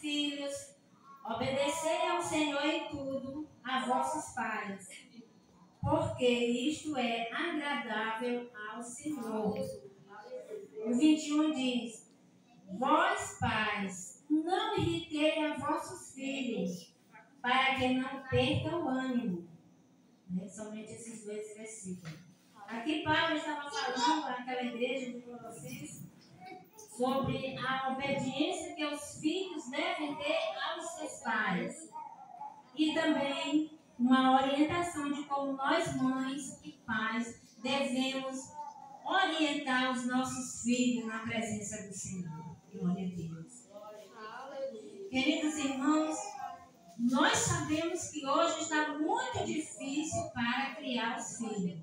filhos, obedecei ao Senhor em tudo a vossos pais, porque isto é agradável ao Senhor. O 21 diz: vós, pais, não irritei a vossos filhos, para que não percam o ânimo. Somente esses dois versículos. Aqui Paulo estava falando para aquela igreja de Colossenses sobre a obediência que os filhos devem ter aos seus pais. E também uma orientação de como nós, mães e pais, devemos orientar os nossos filhos na presença do Senhor. Glória a Deus. Queridos irmãos, nós sabemos que hoje está muito difícil para criar os filhos.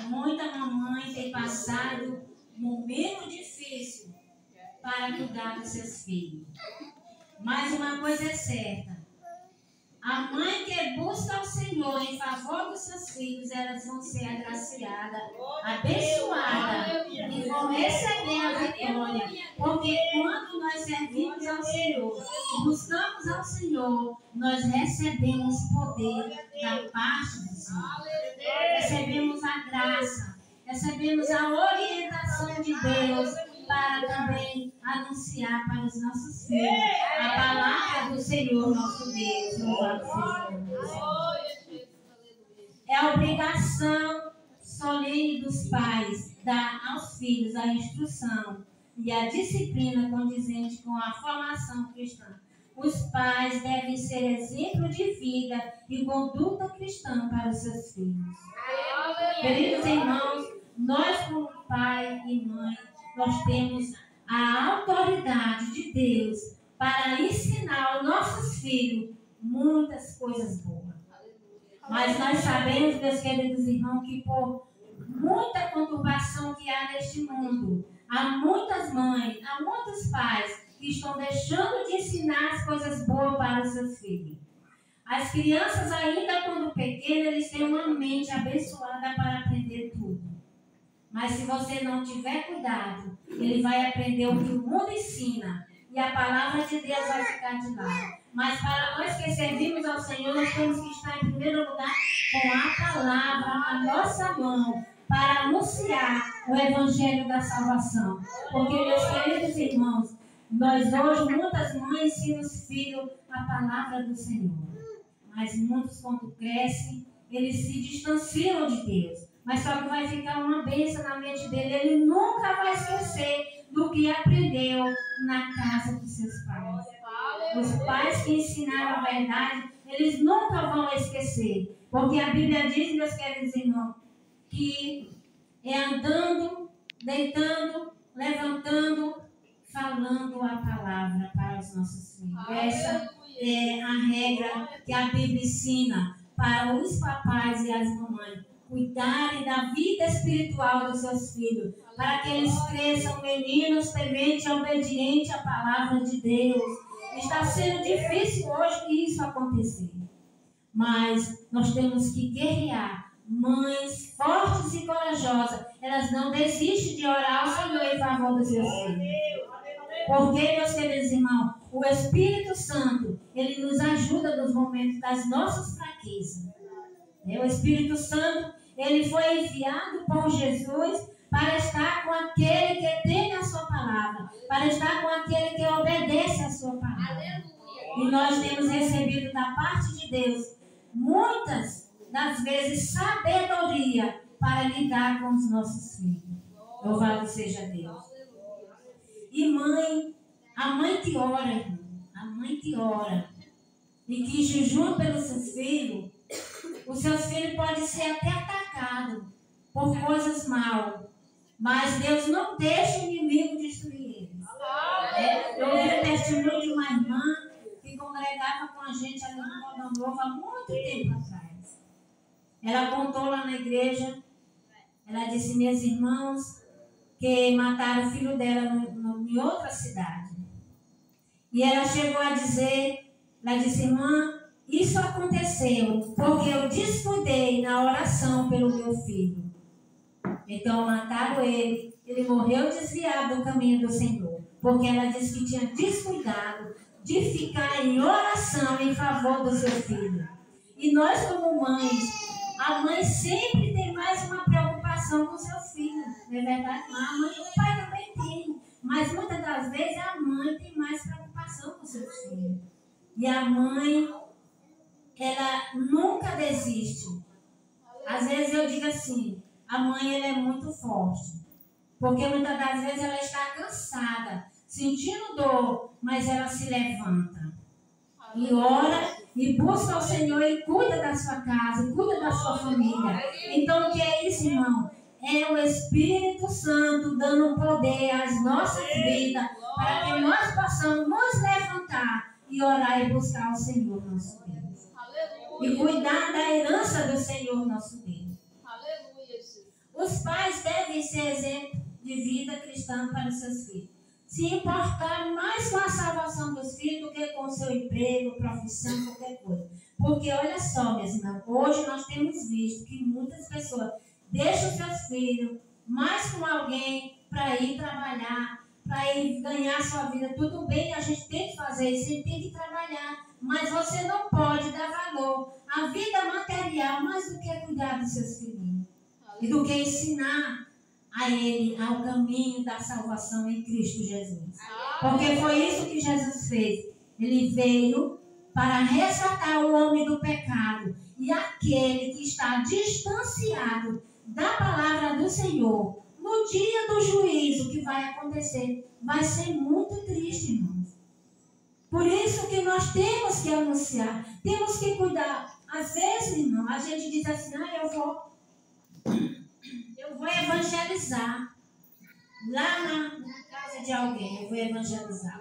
Muita mamãe tem passado um momento difícil para cuidar dos seus filhos. Mas uma coisa é certa: a mãe que busca o Senhor em favor dos seus filhos, elas vão ser agraciadas, abençoadas e vão receber a vitória. Porque quando nós servimos ao Senhor, buscamos ao Senhor, nós recebemos poder da parte do Senhor. Recebemos a graça, recebemos a orientação de Deus para também anunciar para os nossos filhos a palavra do Senhor nosso Deus. Louvado seja o nome do Senhor. É a obrigação solene dos pais dar aos filhos a instrução e a disciplina condizente com a formação cristã. Os pais devem ser exemplo de vida e conduta cristã para os seus filhos. Queridos irmãos, nós como pai e mãe, nós temos a autoridade de Deus para ensinar aos nossos filhos muitas coisas boas. Mas nós sabemos, meus queridos irmãos, que por muita conturbação que há neste mundo, há muitas mães, há muitos pais que estão deixando de ensinar as coisas boas para os seus filhos. As crianças, ainda quando pequenas, eles têm uma mente abençoada para aprender tudo. Mas se você não tiver cuidado, ele vai aprender o que o mundo ensina. E a palavra de Deus vai ficar de lado. Mas para nós que servimos ao Senhor, nós temos que estar em primeiro lugar com a palavra na nossa mão, para anunciar o evangelho da salvação. Porque, meus queridos irmãos, nós hoje, muitas mães ensinam os filhos a palavra do Senhor. Mas muitos, quando crescem, eles se distanciam de Deus. Mas só que vai ficar uma bênção na mente dele. Ele nunca vai esquecer do que aprendeu na casa dos seus pais. Os pais que ensinaram a verdade, eles nunca vão esquecer. Porque a Bíblia diz, meus queridos irmãos, que é andando, deitando, levantando, falando a palavra para os nossos filhos. Essa é a regra que a Bíblia ensina para os papais e as mamães cuidarem da vida espiritual dos seus filhos, para que eles cresçam meninos tementes e obedientes à palavra de Deus. Está sendo difícil hoje que isso acontecer, mas nós temos que guerrear. Mães fortes e corajosas, elas não desistem de orar ao Senhor em favor dos seus filhos. Porque, meus queridos irmãos, o Espírito Santo, ele nos ajuda nos momentos das nossas fraquezas. O Espírito Santo, ele foi enviado por Jesus para estar com aquele que tem a sua palavra, para estar com aquele que obedece a sua palavra. E nós temos recebido da parte de Deus, muitas das vezes, sabedoria para lidar com os nossos filhos. Louvado seja Deus. E mãe, a mãe que ora, irmão, a mãe que ora e que jejua pelos seus filhos, os seus filhos podem ser até atacados por coisas mal, mas Deus não deixa o inimigo destruir eles. Eu ouvi o testemunho de uma irmã que congregava com a gente ali no Moda Novo há muito tempo atrás. Ela contou lá na igreja, ela disse, meus irmãos, que mataram o filho dela em outra cidade. E ela chegou a dizer, ela disse, irmã, isso aconteceu porque eu descuidei na oração pelo meu filho. Então mataram ele morreu desviado do caminho do Senhor. porque ela disse que tinha descuidado de ficar em oração em favor do seu filho. E nós, como mães, a mãe sempre tem mais uma preocupação com o seu filho, não é verdade? A mãe, o pai também tem, mas muitas das vezes a mãe tem mais preocupação com o seu filho. E a mãe, ela nunca desiste. Às vezes eu digo assim, a mãe ela é muito forte, porque muitas das vezes ela está cansada, sentindo dor, mas ela se levanta e ora e busca o Senhor e cuida da sua casa, cuida da sua família. Então o que é isso, irmão? É o Espírito Santo dando poder às nossas vidas para que nós possamos nos levantar e orar e buscar o Senhor nosso Deus. E cuidar da herança do Senhor nosso Deus. Os pais devem ser exemplo de vida cristã para os seus filhos. Se importar mais com a salvação dos filhos do que com o seu emprego, profissão, qualquer coisa. Porque olha só, meus irmãos, hoje nós temos visto que muitas pessoas deixam seus filhos mais com alguém para ir trabalhar, para ir ganhar sua vida. Tudo bem, a gente tem que fazer isso, a gente tem que trabalhar. Mas você não pode dar valor à vida material mais do que cuidar dos seus filhinhos. E do que ensinar a ele ao caminho da salvação em Cristo Jesus. Porque foi isso que Jesus fez. Ele veio para resgatar o homem do pecado. E aquele que está distanciado da palavra do Senhor, no dia do juízo que vai acontecer, vai ser muito triste, irmãos. Por isso que nós temos que anunciar, temos que cuidar. Às vezes, irmão, a gente diz assim, eu vou evangelizar lá na casa de alguém, eu vou evangelizar.